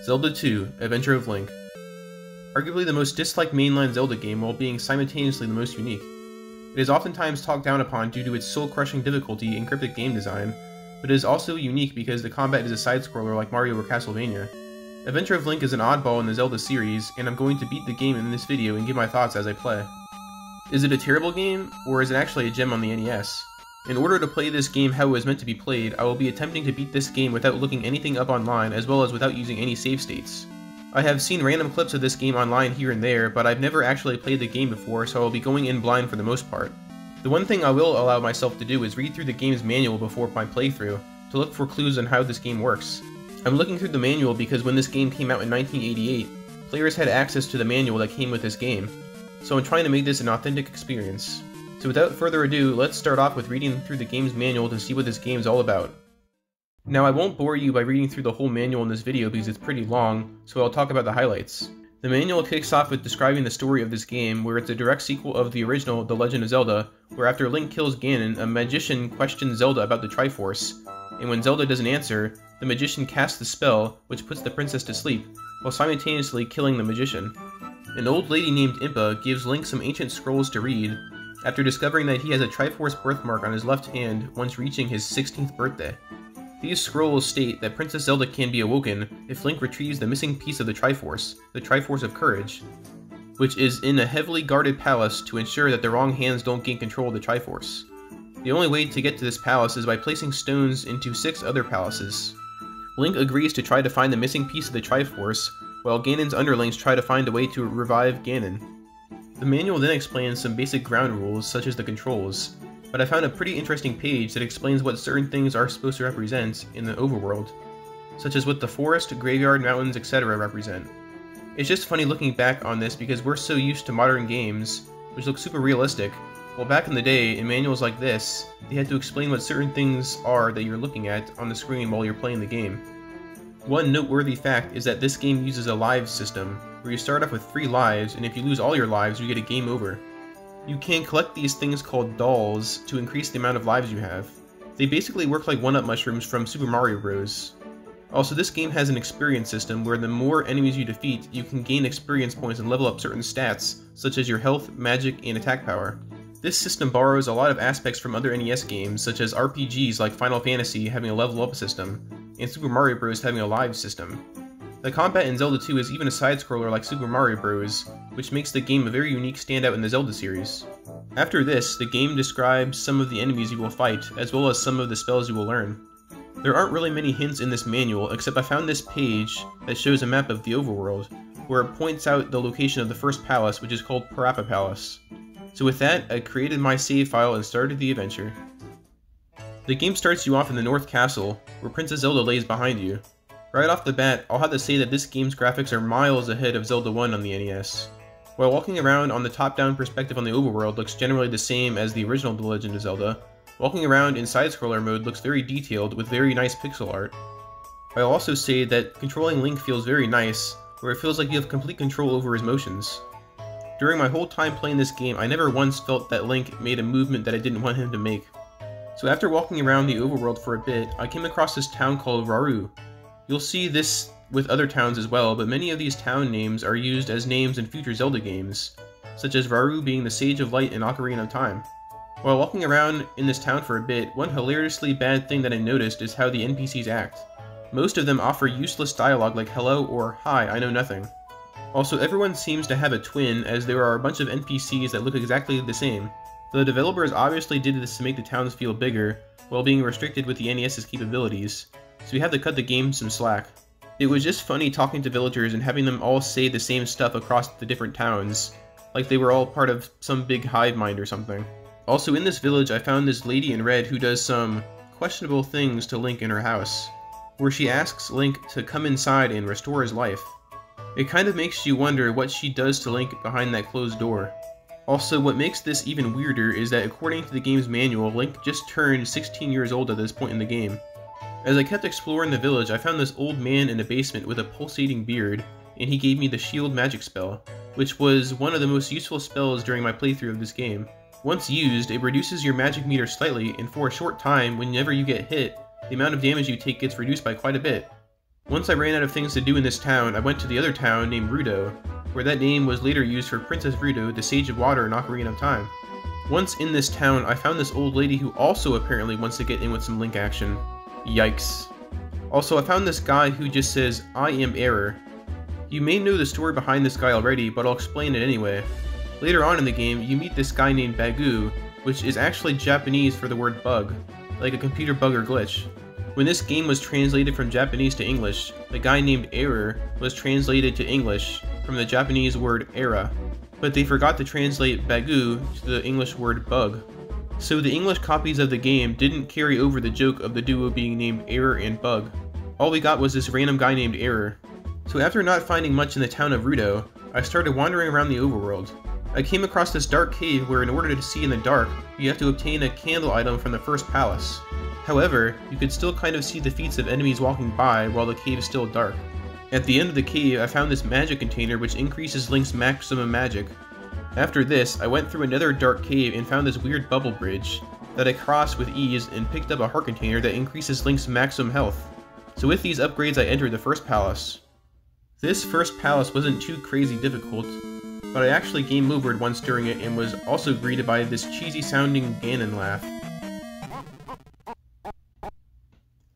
Zelda 2: Adventure of Link. Arguably the most disliked mainline Zelda game while being simultaneously the most unique. It is oftentimes talked down upon due to its soul-crushing difficulty and cryptic game design, but it is also unique because the combat is a side-scroller like Mario or Castlevania. Adventure of Link is an oddball in the Zelda series, and I'm going to beat the game in this video and give my thoughts as I play. Is it a terrible game, or is it actually a gem on the NES? In order to play this game how it was meant to be played, I will be attempting to beat this game without looking anything up online as well as without using any save states. I have seen random clips of this game online here and there, but I've never actually played the game before, so I will be going in blind for the most part. The one thing I will allow myself to do is read through the game's manual before my playthrough, to look for clues on how this game works. I'm looking through the manual because when this game came out in 1988, players had access to the manual that came with this game, so I'm trying to make this an authentic experience. So without further ado, let's start off with reading through the game's manual to see what this game's all about. Now I won't bore you by reading through the whole manual in this video because it's pretty long, so I'll talk about the highlights. The manual kicks off with describing the story of this game, where it's a direct sequel of the original The Legend of Zelda, where after Link kills Ganon, a magician questions Zelda about the Triforce, and when Zelda doesn't answer, the magician casts the spell, which puts the princess to sleep, while simultaneously killing the magician. An old lady named Impa gives Link some ancient scrolls to read, after discovering that he has a Triforce birthmark on his left hand once reaching his 16th birthday. These scrolls state that Princess Zelda can be awoken if Link retrieves the missing piece of the Triforce of Courage, which is in a heavily guarded palace to ensure that the wrong hands don't gain control of the Triforce. The only way to get to this palace is by placing stones into 6 other palaces. Link agrees to try to find the missing piece of the Triforce, while Ganon's underlings try to find a way to revive Ganon. The manual then explains some basic ground rules, such as the controls, but I found a pretty interesting page that explains what certain things are supposed to represent in the overworld, such as what the forest, graveyard, mountains, etc. represent. It's just funny looking back on this because we're so used to modern games, which look super realistic, while back in the day, in manuals like this, they had to explain what certain things are that you're looking at on the screen while you're playing the game. One noteworthy fact is that this game uses a lives system, where you start off with 3 lives, and if you lose all your lives, you get a game over. You can collect these things called dolls to increase the amount of lives you have. They basically work like 1-up mushrooms from Super Mario Bros. Also, this game has an experience system where the more enemies you defeat, you can gain experience points and level up certain stats, such as your health, magic, and attack power. This system borrows a lot of aspects from other NES games, such as RPGs like Final Fantasy having a level up system, and Super Mario Bros. Having a live system. The combat in Zelda 2 is even a side-scroller like Super Mario Bros., which makes the game a very unique standout in the Zelda series. After this, the game describes some of the enemies you will fight, as well as some of the spells you will learn. There aren't really many hints in this manual, except I found this page that shows a map of the overworld, where it points out the location of the first palace, which is called Parappa Palace. So with that, I created my save file and started the adventure. The game starts you off in the North Castle, where Princess Zelda lays behind you. Right off the bat, I'll have to say that this game's graphics are miles ahead of Zelda 1 on the NES. While walking around on the top-down perspective on the overworld looks generally the same as the original The Legend of Zelda, walking around in side-scroller mode looks very detailed with very nice pixel art. I'll also say that controlling Link feels very nice, where it feels like you have complete control over his motions. During my whole time playing this game, I never once felt that Link made a movement that I didn't want him to make. So after walking around the overworld for a bit, I came across this town called Rauru. You'll see this with other towns as well, but many of these town names are used as names in future Zelda games, such as Rauru being the Sage of Light in Ocarina of Time. While walking around in this town for a bit, one hilariously bad thing that I noticed is how the NPCs act. Most of them offer useless dialogue like hello or hi, I know nothing. Also, everyone seems to have a twin, as there are a bunch of NPCs that look exactly the same. The developers obviously did this to make the towns feel bigger, while being restricted with the NES's capabilities, so we had to cut the game some slack. It was just funny talking to villagers and having them all say the same stuff across the different towns, like they were all part of some big hive mind or something. Also, in this village I found this lady in red who does some questionable things to Link in her house, where she asks Link to come inside and restore his life. It kind of makes you wonder what she does to Link behind that closed door. Also, what makes this even weirder is that according to the game's manual, Link just turned 16 years old at this point in the game. As I kept exploring the village, I found this old man in a basement with a pulsating beard, and he gave me the Shield magic spell, which was one of the most useful spells during my playthrough of this game. Once used, it reduces your magic meter slightly, and for a short time, whenever you get hit, the amount of damage you take gets reduced by quite a bit. Once I ran out of things to do in this town, I went to the other town named Rudo, where that name was later used for Princess Rudo, the Sage of Water in Ocarina of Time. Once in this town, I found this old lady who also apparently wants to get in with some Link action. Yikes. Also, I found this guy who just says, "I am Error." You may know the story behind this guy already, but I'll explain it anyway. Later on in the game, you meet this guy named Bagu, which is actually Japanese for the word bug, like a computer bug or glitch. When this game was translated from Japanese to English, the guy named Error was translated to English from the Japanese word era, but they forgot to translate Bagu to the English word bug. So the English copies of the game didn't carry over the joke of the duo being named Error and Bug. All we got was this random guy named Error. So after not finding much in the town of Rudo, I started wandering around the overworld. I came across this dark cave where in order to see in the dark, you have to obtain a candle item from the first palace. However, you could still kind of see the feet of enemies walking by while the cave is still dark. At the end of the cave, I found this magic container which increases Link's maximum magic. After this, I went through another dark cave and found this weird bubble bridge that I crossed with ease and picked up a heart container that increases Link's maximum health. So with these upgrades, I entered the first palace. This first palace wasn't too crazy difficult, but I actually game overed once during it and was also greeted by this cheesy sounding Ganon laugh.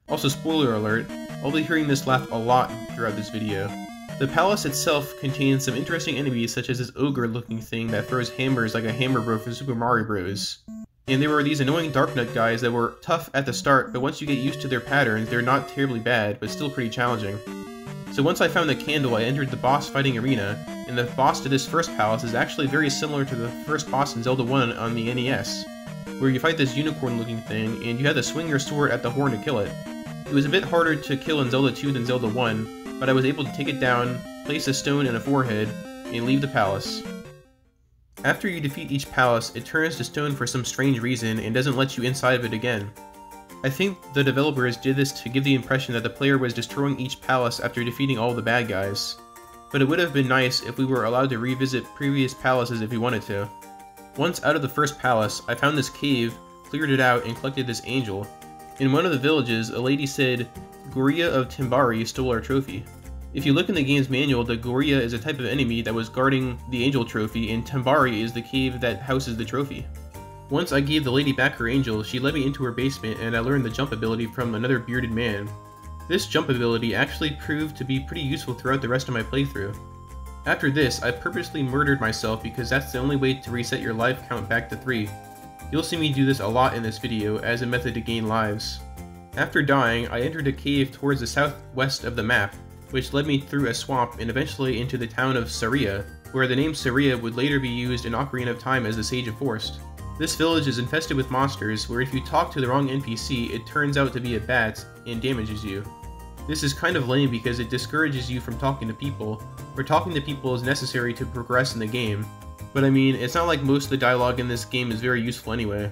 Also, spoiler alert, I'll be hearing this laugh a lot throughout this video. The palace itself contains some interesting enemies such as this ogre looking thing that throws hammers like a Hammer Bro from Super Mario Bros. And there were these annoying Darknut guys that were tough at the start, but once you get used to their patterns, they're not terribly bad, but still pretty challenging. So once I found the candle, I entered the boss fighting arena, and the boss to this first palace is actually very similar to the first boss in Zelda 1 on the NES, where you fight this unicorn looking thing, and you had to swing your sword at the horn to kill it. It was a bit harder to kill in Zelda 2 than Zelda 1, but I was able to take it down, place a stone in a forehead, and leave the palace. After you defeat each palace, it turns to stone for some strange reason and doesn't let you inside of it again. I think the developers did this to give the impression that the player was destroying each palace after defeating all the bad guys. But it would have been nice if we were allowed to revisit previous palaces if we wanted to. Once out of the first palace, I found this cave, cleared it out, and collected this angel. In one of the villages, a lady said, "Gorilla of Timbari stole our trophy." If you look in the game's manual, the Gorilla is a type of enemy that was guarding the angel trophy, and Timbari is the cave that houses the trophy. Once I gave the lady back her angel, she led me into her basement and I learned the jump ability from another bearded man. This jump ability actually proved to be pretty useful throughout the rest of my playthrough. After this, I purposely murdered myself because that's the only way to reset your life count back to 3. You'll see me do this a lot in this video as a method to gain lives. After dying, I entered a cave towards the southwest of the map, which led me through a swamp and eventually into the town of Saria, where the name Saria would later be used in Ocarina of Time as the Sage of Forest. This village is infested with monsters, where if you talk to the wrong NPC, it turns out to be a bat and damages you. This is kind of lame because it discourages you from talking to people, where talking to people is necessary to progress in the game. But I mean, it's not like most of the dialogue in this game is very useful anyway.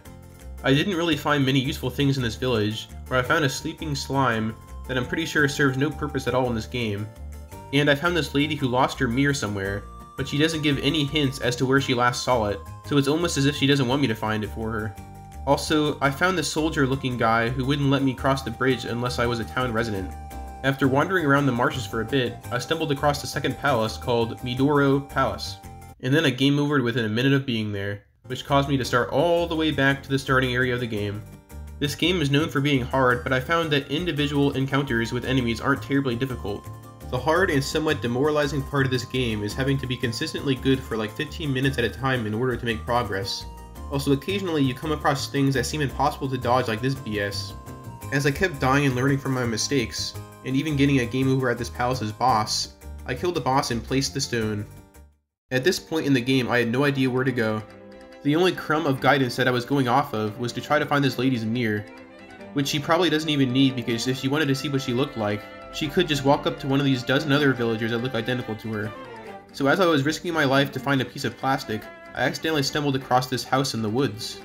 I didn't really find many useful things in this village, where I found a sleeping slime that I'm pretty sure serves no purpose at all in this game. And I found this lady who lost her mirror somewhere, but she doesn't give any hints as to where she last saw it, so it's almost as if she doesn't want me to find it for her. Also, I found this soldier-looking guy who wouldn't let me cross the bridge unless I was a town resident. After wandering around the marshes for a bit, I stumbled across the second palace called Midoro Palace, and then I game overed within a minute of being there, which caused me to start all the way back to the starting area of the game. This game is known for being hard, but I found that individual encounters with enemies aren't terribly difficult. The hard and somewhat demoralizing part of this game is having to be consistently good for like 15 minutes at a time in order to make progress. Also, occasionally you come across things that seem impossible to dodge like this BS. As I kept dying and learning from my mistakes, and even getting a game over at this palace's boss, I killed the boss and placed the stone. At this point in the game, I had no idea where to go. The only crumb of guidance that I was going off of was to try to find this lady's mirror, which she probably doesn't even need because if she wanted to see what she looked like, she could just walk up to one of these dozen other villagers that look identical to her. So as I was risking my life to find a piece of plastic, I accidentally stumbled across this house in the woods.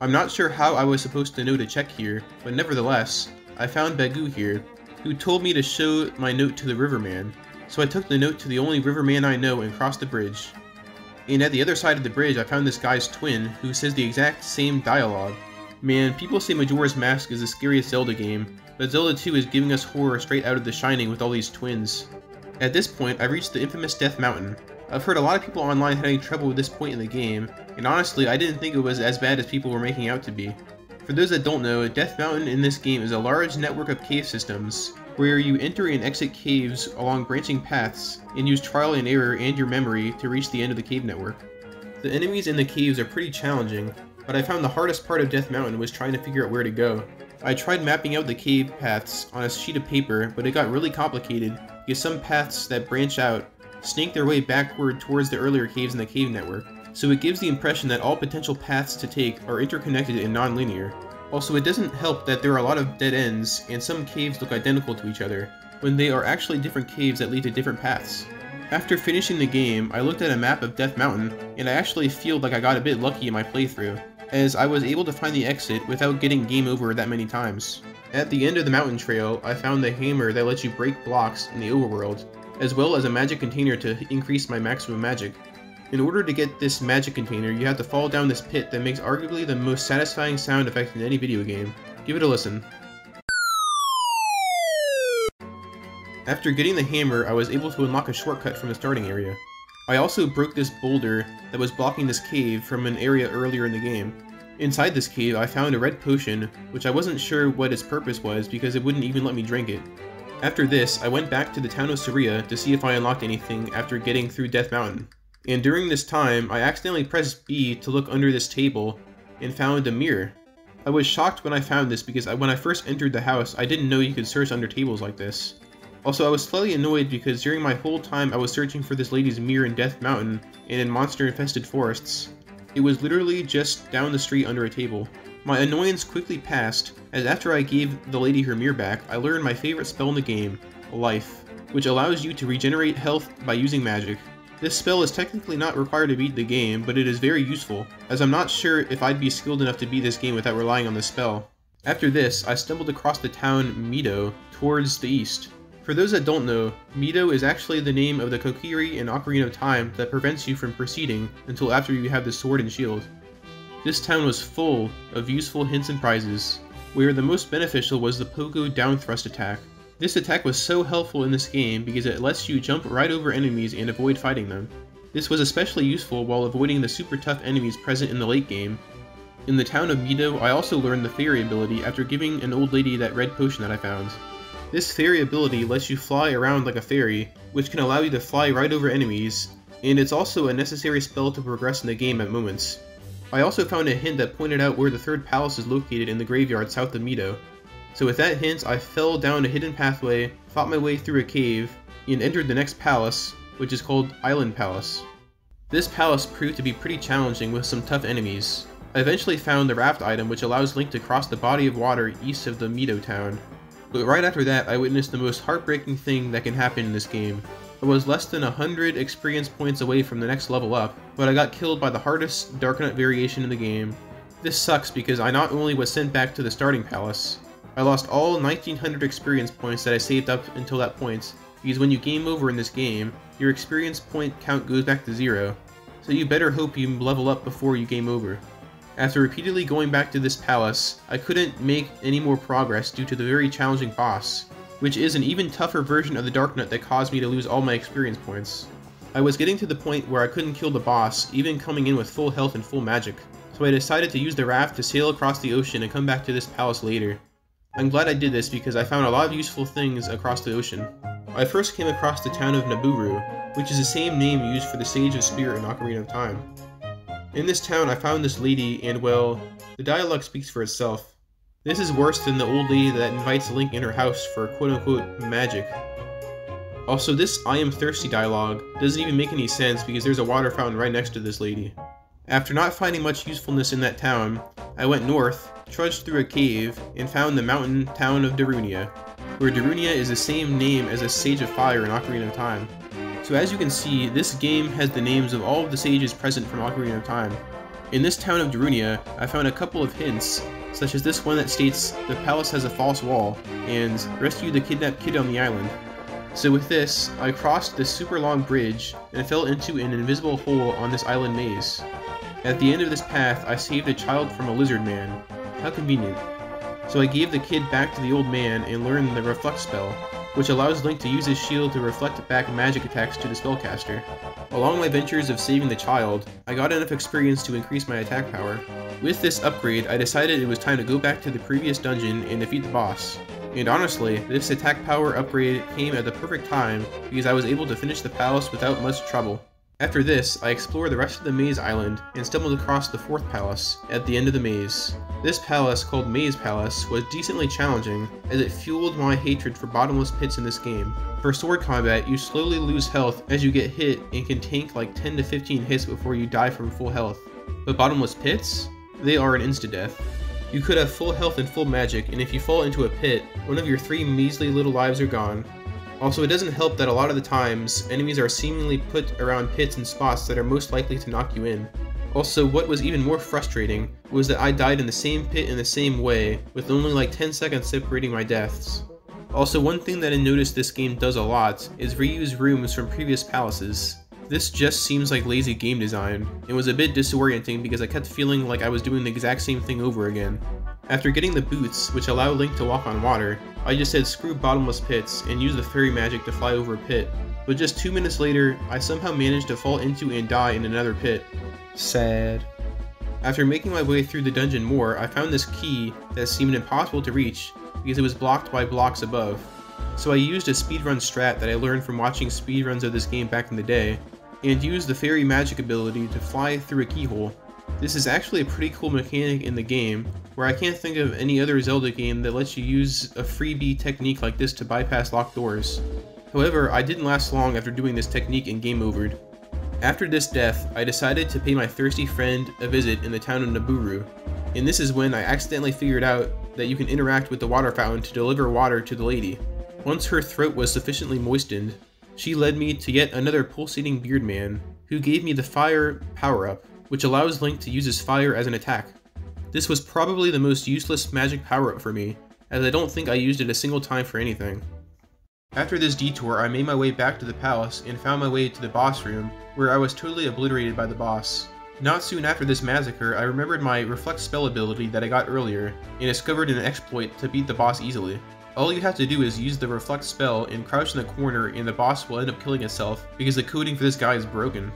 I'm not sure how I was supposed to know to check here, but nevertheless, I found Bagu here, who told me to show my note to the riverman, so I took the note to the only riverman I know and crossed the bridge. And at the other side of the bridge I found this guy's twin, who says the exact same dialogue. Man, people say Majora's Mask is the scariest Zelda game, but Zelda 2 is giving us horror straight out of The Shining with all these twins. At this point, I've reached the infamous Death Mountain. I've heard a lot of people online having trouble with this point in the game, and honestly, I didn't think it was as bad as people were making out to be. For those that don't know, Death Mountain in this game is a large network of cave systems, where you enter and exit caves along branching paths, and use trial and error and your memory to reach the end of the cave network. The enemies in the caves are pretty challenging, but I found the hardest part of Death Mountain was trying to figure out where to go. I tried mapping out the cave paths on a sheet of paper, but it got really complicated because some paths that branch out snake their way backward towards the earlier caves in the cave network, so it gives the impression that all potential paths to take are interconnected and non-linear. Also, it doesn't help that there are a lot of dead ends, and some caves look identical to each other, when they are actually different caves that lead to different paths. After finishing the game, I looked at a map of Death Mountain, and I actually feel like I got a bit lucky in my playthrough, as I was able to find the exit without getting game over that many times. At the end of the mountain trail, I found the hammer that lets you break blocks in the overworld, as well as a magic container to increase my maximum magic. In order to get this magic container, you have to fall down this pit that makes arguably the most satisfying sound effect in any video game. Give it a listen. After getting the hammer, I was able to unlock a shortcut from the starting area. I also broke this boulder that was blocking this cave from an area earlier in the game. Inside this cave, I found a red potion, which I wasn't sure what its purpose was because it wouldn't even let me drink it. After this, I went back to the town of Saria to see if I unlocked anything after getting through Death Mountain. And during this time, I accidentally pressed B to look under this table and found a mirror. I was shocked when I found this because when I first entered the house, I didn't know you could search under tables like this. Also, I was slightly annoyed because during my whole time I was searching for this lady's mirror in Death Mountain and in monster-infested forests, it was literally just down the street under a table. My annoyance quickly passed, as after I gave the lady her mirror back, I learned my favorite spell in the game, Life, which allows you to regenerate health by using magic. This spell is technically not required to beat the game, but it is very useful, as I'm not sure if I'd be skilled enough to beat this game without relying on this spell. After this, I stumbled across the town Mido, towards the east. For those that don't know, Mido is actually the name of the Kokiri in Ocarina of Time that prevents you from proceeding until after you have the sword and shield. This town was full of useful hints and prizes, where the most beneficial was the Pogo down thrust attack. This attack was so helpful in this game because it lets you jump right over enemies and avoid fighting them. This was especially useful while avoiding the super tough enemies present in the late game. In the town of Mido, I also learned the fairy ability after giving an old lady that red potion that I found. This fairy ability lets you fly around like a fairy, which can allow you to fly right over enemies, and it's also a necessary spell to progress in the game at moments. I also found a hint that pointed out where the third palace is located in the graveyard south of Mido. So with that hint, I fell down a hidden pathway, fought my way through a cave, and entered the next palace, which is called Island Palace. This palace proved to be pretty challenging with some tough enemies. I eventually found the raft item which allows Link to cross the body of water east of the Mido town. But right after that, I witnessed the most heartbreaking thing that can happen in this game. I was less than 100 experience points away from the next level up, but I got killed by the hardest Darknut variation in the game. This sucks because I not only was sent back to the starting palace, I lost all 1900 experience points that I saved up until that point, because when you game over in this game, your experience point count goes back to 0, so you better hope you level up before you game over. After repeatedly going back to this palace, I couldn't make any more progress due to the very challenging boss, which is an even tougher version of the Darknut that caused me to lose all my experience points. I was getting to the point where I couldn't kill the boss, even coming in with full health and full magic, so I decided to use the raft to sail across the ocean and come back to this palace later. I'm glad I did this because I found a lot of useful things across the ocean. I first came across the town of Nabooru, which is the same name used for the Sage of Spirit in Ocarina of Time. In this town I found this lady and, well, the dialogue speaks for itself. This is worse than the old lady that invites Link in her house for quote-unquote magic. Also, this I am thirsty dialogue doesn't even make any sense because there's a water fountain right next to this lady. After not finding much usefulness in that town, I went north, trudged through a cave, and found the mountain town of Darunia, where Darunia is the same name as a Sage of Fire in Ocarina of Time. So as you can see, this game has the names of all of the sages present from Ocarina of Time. In this town of Darunia, I found a couple of hints, such as this one that states the palace has a false wall, and rescue the kidnapped kid on the island. So with this, I crossed this super long bridge and fell into an invisible hole on this island maze. At the end of this path, I saved a child from a lizard man. How convenient. So I gave the kid back to the old man and learned the Reflect spell, which allows Link to use his shield to reflect back magic attacks to the spellcaster. Along my ventures of saving the child, I got enough experience to increase my attack power. With this upgrade, I decided it was time to go back to the previous dungeon and defeat the boss. And honestly, this attack power upgrade came at the perfect time because I was able to finish the palace without much trouble. After this, I explored the rest of the maze island and stumbled across the 4th palace at the end of the maze. This palace, called Maze Palace, was decently challenging as it fueled my hatred for bottomless pits in this game. For sword combat, you slowly lose health as you get hit and can tank like 10 to 15 hits before you die from full health. But bottomless pits? They are an insta-death. You could have full health and full magic, and if you fall into a pit, one of your 3 measly little lives are gone. Also, it doesn't help that a lot of the times, enemies are seemingly put around pits and spots that are most likely to knock you in. Also, what was even more frustrating was that I died in the same pit in the same way, with only like 10 seconds separating my deaths. Also, one thing that I noticed this game does a lot is reuse rooms from previous palaces. This just seems like lazy game design, and was a bit disorienting because I kept feeling like I was doing the exact same thing over again. After getting the boots, which allow Link to walk on water, I just said screw bottomless pits and used the fairy magic to fly over a pit. But just 2 minutes later, I somehow managed to fall into and die in another pit. Sad. After making my way through the dungeon more, I found this key that seemed impossible to reach because it was blocked by blocks above. So I used a speedrun strat that I learned from watching speedruns of this game back in the day, and used the fairy magic ability to fly through a keyhole. This is actually a pretty cool mechanic in the game, where I can't think of any other Zelda game that lets you use a freebie technique like this to bypass locked doors. However, I didn't last long after doing this technique and game overed. After this death, I decided to pay my thirsty friend a visit in the town of Nabooru, and this is when I accidentally figured out that you can interact with the water fountain to deliver water to the lady. Once her throat was sufficiently moistened, she led me to yet another pulsating beard man, who gave me the fire power-up, which allows Link to use his fire as an attack. This was probably the most useless magic power-up for me, as I don't think I used it a single time for anything. After this detour, I made my way back to the palace and found my way to the boss room, where I was totally obliterated by the boss. Not soon after this massacre, I remembered my Reflect spell ability that I got earlier, and discovered an exploit to beat the boss easily. All you have to do is use the Reflect spell and crouch in the corner and the boss will end up killing itself because the coding for this guy is broken.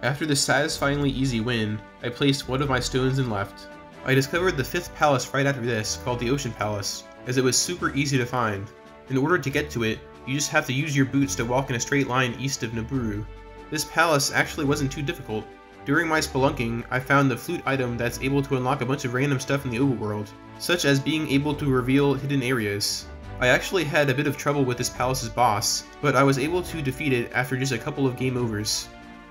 After this satisfyingly easy win, I placed one of my stones and left. I discovered the 5th palace right after this, called the Ocean Palace, as it was super easy to find. In order to get to it, you just have to use your boots to walk in a straight line east of Nabooru. This palace actually wasn't too difficult. During my spelunking, I found the flute item that's able to unlock a bunch of random stuff in the overworld, such as being able to reveal hidden areas. I actually had a bit of trouble with this palace's boss, but I was able to defeat it after just a couple of game overs.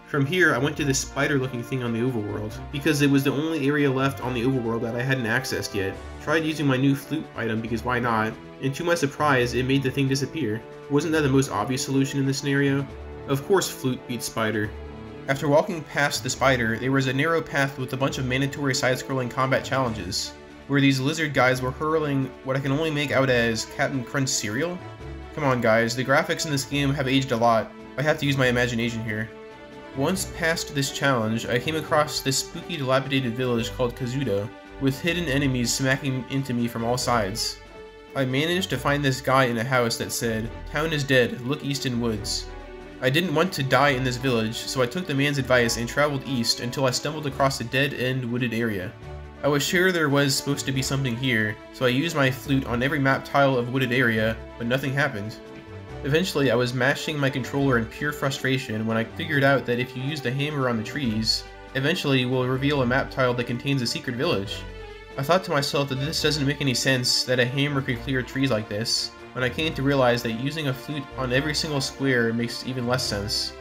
From here, I went to this spider-looking thing on the overworld, because it was the only area left on the overworld that I hadn't accessed yet. Tried using my new flute item because why not, and to my surprise, it made the thing disappear. Wasn't that the most obvious solution in this scenario? Of course flute beats spider. After walking past the spider, there was a narrow path with a bunch of mandatory side-scrolling combat challenges, where these lizard guys were hurling what I can only make out as Captain Crunch cereal? Come on guys, the graphics in this game have aged a lot. I have to use my imagination here. Once past this challenge, I came across this spooky dilapidated village called Kazuto, with hidden enemies smacking into me from all sides. I managed to find this guy in a house that said, "Town is dead, look east in woods." I didn't want to die in this village, so I took the man's advice and traveled east until I stumbled across a dead-end wooded area. I was sure there was supposed to be something here, so I used my flute on every map tile of wooded area, but nothing happened. Eventually, I was mashing my controller in pure frustration when I figured out that if you use the hammer on the trees, eventually you will reveal a map tile that contains a secret village. I thought to myself that this doesn't make any sense that a hammer could clear trees like this, when I came to realize that using a flute on every single square makes even less sense.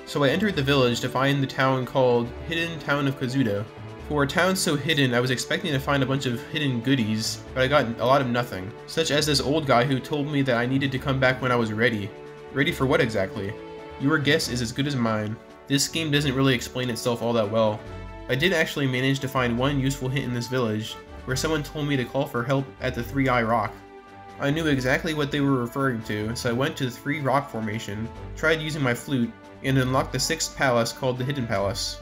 So I entered the village to find the town called Hidden Town of Kazuto. For a town so hidden, I was expecting to find a bunch of hidden goodies, but I got a lot of nothing, such as this old guy who told me that I needed to come back when I was ready. Ready for what exactly? Your guess is as good as mine. This game doesn't really explain itself all that well. I did actually manage to find one useful hint in this village, where someone told me to call for help at the 3-Eye Rock. I knew exactly what they were referring to, so I went to the 3 rock formation, tried using my flute, and unlocked the 6th palace called the Hidden Palace.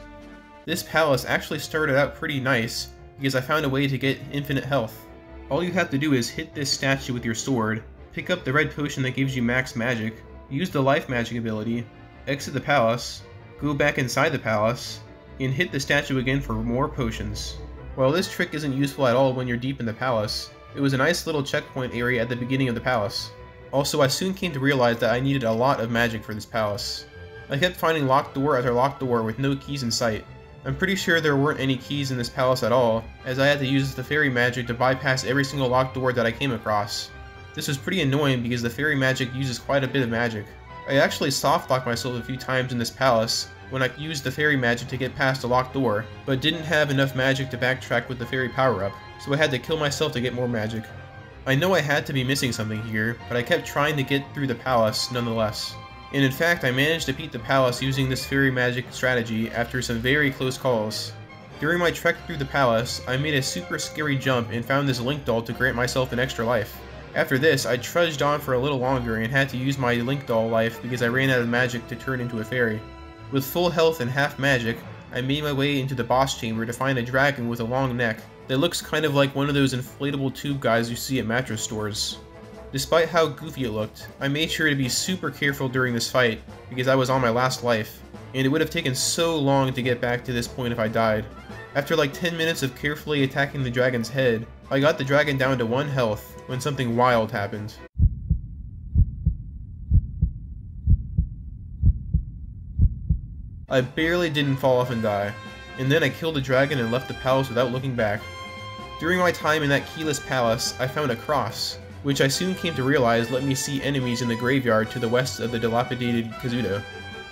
This palace actually started out pretty nice, because I found a way to get infinite health. All you have to do is hit this statue with your sword, pick up the red potion that gives you max magic, use the life magic ability, exit the palace, go back inside the palace, and hit the statue again for more potions. While this trick isn't useful at all when you're deep in the palace, it was a nice little checkpoint area at the beginning of the palace. Also, I soon came to realize that I needed a lot of magic for this palace. I kept finding locked door after locked door with no keys in sight. I'm pretty sure there weren't any keys in this palace at all, as I had to use the fairy magic to bypass every single locked door that I came across. This was pretty annoying because the fairy magic uses quite a bit of magic. I actually soft-locked myself a few times in this palace when I used the fairy magic to get past a locked door, but didn't have enough magic to backtrack with the fairy power-up, so I had to kill myself to get more magic. I know I had to be missing something here, but I kept trying to get through the palace nonetheless. And in fact, I managed to beat the palace using this fairy magic strategy after some very close calls. During my trek through the palace, I made a super scary jump and found this Link doll to grant myself an extra life. After this, I trudged on for a little longer and had to use my Link doll life because I ran out of magic to turn into a fairy. With full health and half magic, I made my way into the boss chamber to find a dragon with a long neck that looks kind of like one of those inflatable tube guys you see at mattress stores. Despite how goofy it looked, I made sure to be super careful during this fight because I was on my last life, and it would have taken so long to get back to this point if I died. After like 10 minutes of carefully attacking the dragon's head, I got the dragon down to 1 health when something wild happened. I barely didn't fall off and die, and then I killed the dragon and left the palace without looking back. During my time in that keyless palace, I found a cross, which I soon came to realize let me see enemies in the graveyard to the west of the dilapidated Kazuto,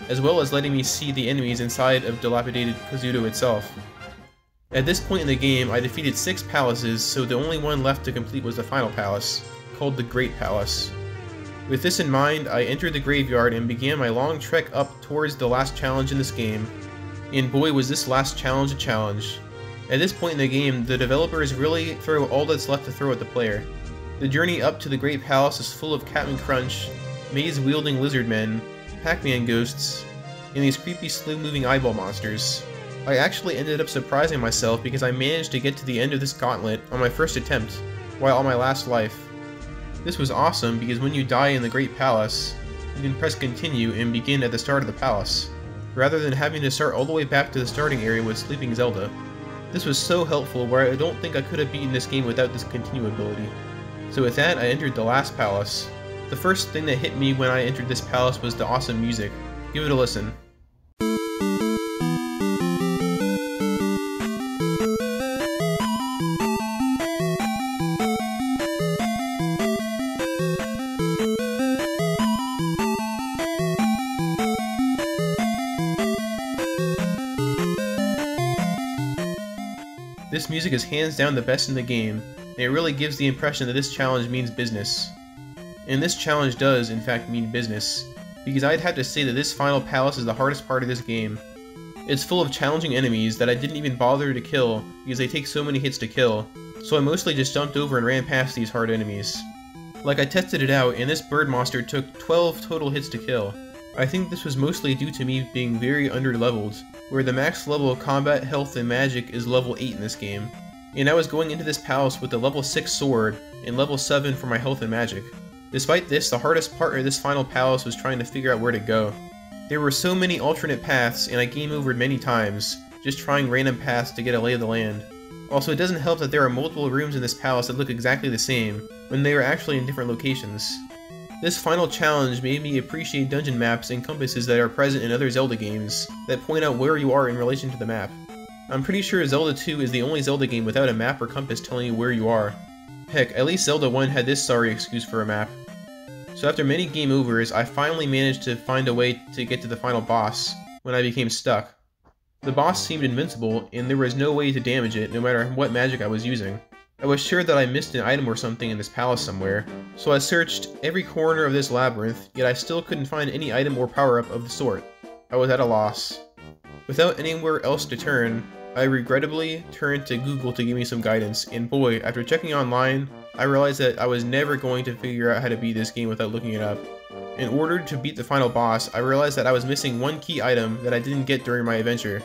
as well as letting me see the enemies inside of dilapidated Kazuto itself. At this point in the game, I defeated 6 palaces, so the only one left to complete was the final palace, called the Great Palace. With this in mind, I entered the graveyard and began my long trek up towards the last challenge in this game, and boy was this last challenge a challenge. At this point in the game, the developers really throw all that's left to throw at the player. The journey up to the Great Palace is full of Captain Crunch, maze-wielding lizardmen, Pac-Man ghosts, and these creepy slow-moving eyeball monsters. I actually ended up surprising myself because I managed to get to the end of this gauntlet on my first attempt, while on my last life. This was awesome because when you die in the Great Palace, you can press continue and begin at the start of the palace, rather than having to start all the way back to the starting area with Sleeping Zelda. This was so helpful where I don't think I could have beaten this game without this continue ability. So with that, I entered the last palace. The first thing that hit me when I entered this palace was the awesome music. Give it a listen. This music is hands down the best in the game, and it really gives the impression that this challenge means business. And this challenge does, in fact, mean business, because I'd have to say that this final palace is the hardest part of this game. It's full of challenging enemies that I didn't even bother to kill because they take so many hits to kill, so I mostly just jumped over and ran past these hard enemies. Like, I tested it out, and this bird monster took 12 total hits to kill. I think this was mostly due to me being very under-leveled, where the max level of combat, health, and magic is level 8 in this game. And I was going into this palace with a level 6 sword, and level 7 for my health and magic. Despite this, the hardest part of this final palace was trying to figure out where to go. There were so many alternate paths, and I game overed many times, just trying random paths to get a lay of the land. Also, it doesn't help that there are multiple rooms in this palace that look exactly the same, when they are actually in different locations. This final challenge made me appreciate dungeon maps and compasses that are present in other Zelda games, that point out where you are in relation to the map. I'm pretty sure Zelda 2 is the only Zelda game without a map or compass telling you where you are. Heck, at least Zelda 1 had this sorry excuse for a map. So after many game overs, I finally managed to find a way to get to the final boss, when I became stuck. The boss seemed invincible, and there was no way to damage it no matter what magic I was using. I was sure that I missed an item or something in this palace somewhere, so I searched every corner of this labyrinth, yet I still couldn't find any item or power-up of the sort. I was at a loss. Without anywhere else to turn, I regrettably turned to Google to give me some guidance, and boy, after checking online, I realized that I was never going to figure out how to beat this game without looking it up. In order to beat the final boss, I realized that I was missing one key item that I didn't get during my adventure.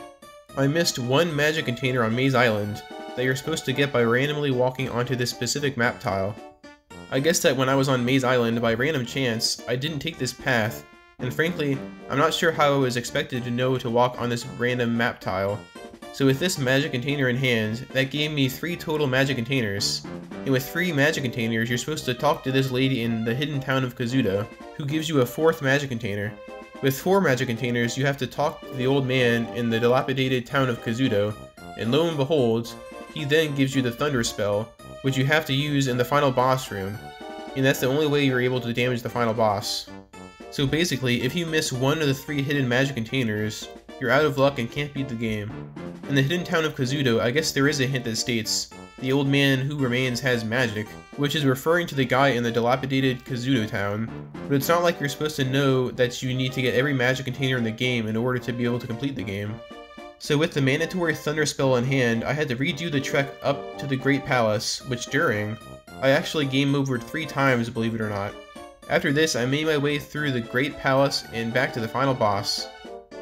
I missed one magic container on Maze Island, that you're supposed to get by randomly walking onto this specific map tile. I guess that when I was on Maze Island, by random chance, I didn't take this path, and frankly, I'm not sure how I was expected to know to walk on this random map tile. So with this magic container in hand, that gave me 3 total magic containers. And with 3 magic containers, you're supposed to talk to this lady in the hidden town of Kazuto, who gives you a 4th magic container. With 4 magic containers, you have to talk to the old man in the dilapidated town of Kazuto, and lo and behold, he then gives you the Thunder Spell, which you have to use in the final boss room, and that's the only way you're able to damage the final boss. So basically, if you miss one of the 3 hidden magic containers, you're out of luck and can't beat the game. In the hidden town of Kazuto, I guess there is a hint that states, the old man who remains has magic, which is referring to the guy in the dilapidated Kazuto town, but it's not like you're supposed to know that you need to get every magic container in the game in order to be able to complete the game. So with the mandatory Thunder Spell in hand, I had to redo the trek up to the Great Palace, which during, I actually game overed 3 times, believe it or not. After this, I made my way through the Great Palace and back to the final boss.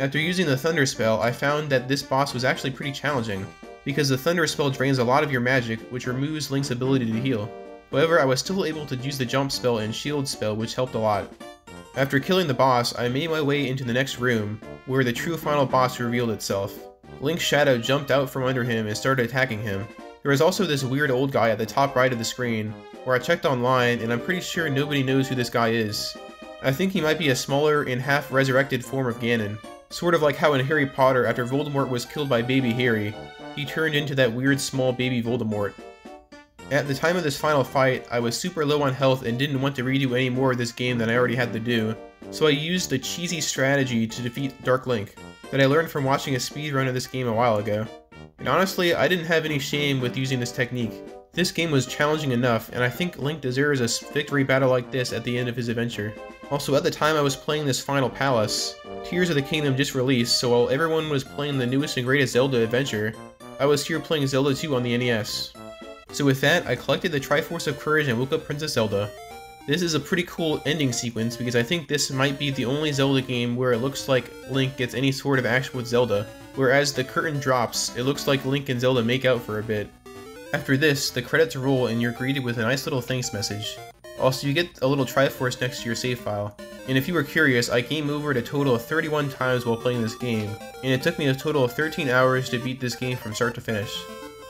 After using the Thunder Spell, I found that this boss was actually pretty challenging, because the Thunder Spell drains a lot of your magic, which removes Link's ability to heal. However, I was still able to use the Jump Spell and Shield Spell, which helped a lot. After killing the boss, I made my way into the next room, where the true final boss revealed itself. Link's shadow jumped out from under him and started attacking him. There was also this weird old guy at the top right of the screen, where I checked online and I'm pretty sure nobody knows who this guy is. I think he might be a smaller and half-resurrected form of Ganon. Sort of like how in Harry Potter, after Voldemort was killed by baby Harry, he turned into that weird small baby Voldemort. At the time of this final fight, I was super low on health and didn't want to redo any more of this game than I already had to do, so I used the cheesy strategy to defeat Dark Link that I learned from watching a speedrun of this game a while ago. And honestly, I didn't have any shame with using this technique. This game was challenging enough, and I think Link deserves a victory battle like this at the end of his adventure. Also, at the time I was playing this final palace, Tears of the Kingdom just released, so while everyone was playing the newest and greatest Zelda adventure, I was here playing Zelda 2 on the NES. So with that, I collected the Triforce of Courage and woke up Princess Zelda. This is a pretty cool ending sequence because I think this might be the only Zelda game where it looks like Link gets any sort of action with Zelda, whereas the curtain drops, it looks like Link and Zelda make out for a bit. After this, the credits roll and you're greeted with a nice little thanks message. Also, you get a little Triforce next to your save file. And if you were curious, I game over it a total of 31 times while playing this game, and it took me a total of 13 hours to beat this game from start to finish.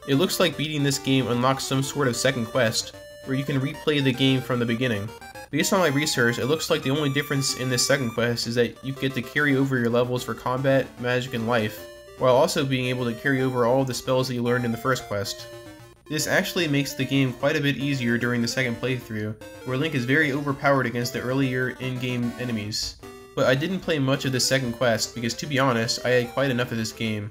It looks like beating this game unlocks some sort of second quest, where you can replay the game from the beginning. Based on my research, it looks like the only difference in this second quest is that you get to carry over your levels for combat, magic, and life, while also being able to carry over all of the spells that you learned in the first quest. This actually makes the game quite a bit easier during the second playthrough, where Link is very overpowered against the earlier in-game enemies. But I didn't play much of this second quest because, to be honest, I had quite enough of this game.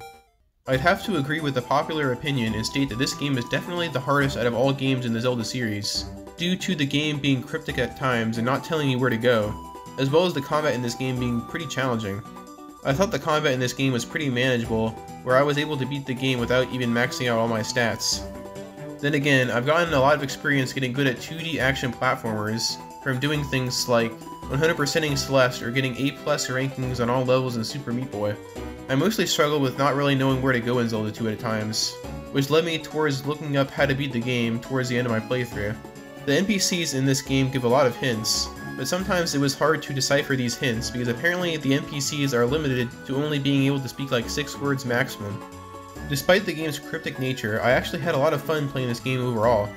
I'd have to agree with the popular opinion and state that this game is definitely the hardest out of all games in the Zelda series, due to the game being cryptic at times and not telling you where to go, as well as the combat in this game being pretty challenging. I thought the combat in this game was pretty manageable, where I was able to beat the game without even maxing out all my stats. Then again, I've gotten a lot of experience getting good at 2D action platformers, from doing things like 100%ing Celeste or getting A+ rankings on all levels in Super Meat Boy. I mostly struggled with not really knowing where to go in Zelda 2 at times, which led me towards looking up how to beat the game towards the end of my playthrough. The NPCs in this game give a lot of hints, but sometimes it was hard to decipher these hints because apparently the NPCs are limited to only being able to speak like 6 words maximum. Despite the game's cryptic nature, I actually had a lot of fun playing this game overall.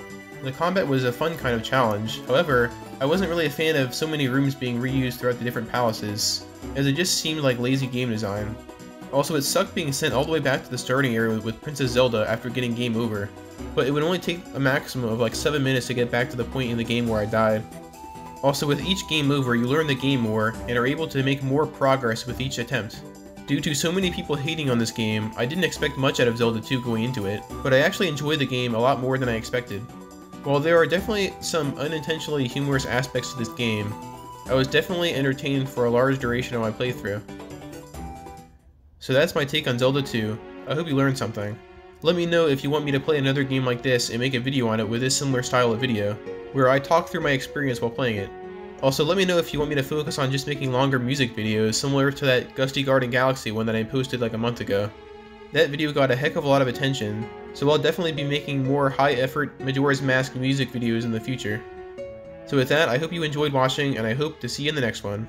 The combat was a fun kind of challenge, however, I wasn't really a fan of so many rooms being reused throughout the different palaces, as it just seemed like lazy game design. Also, it sucked being sent all the way back to the starting area with Princess Zelda after getting game over, but it would only take a maximum of like 7 minutes to get back to the point in the game where I died. Also, with each game over, you learn the game more, and are able to make more progress with each attempt. Due to so many people hating on this game, I didn't expect much out of Zelda 2 going into it, but I actually enjoyed the game a lot more than I expected. While there are definitely some unintentionally humorous aspects to this game, I was definitely entertained for a large duration of my playthrough. So that's my take on Zelda 2. I hope you learned something. Let me know if you want me to play another game like this and make a video on it with this similar style of video, where I talk through my experience while playing it. Also, let me know if you want me to focus on just making longer music videos similar to that Gusty Garden Galaxy one that I posted like a month ago. That video got a heck of a lot of attention, so I'll definitely be making more high-effort Majora's Mask music videos in the future. So with that, I hope you enjoyed watching, and I hope to see you in the next one.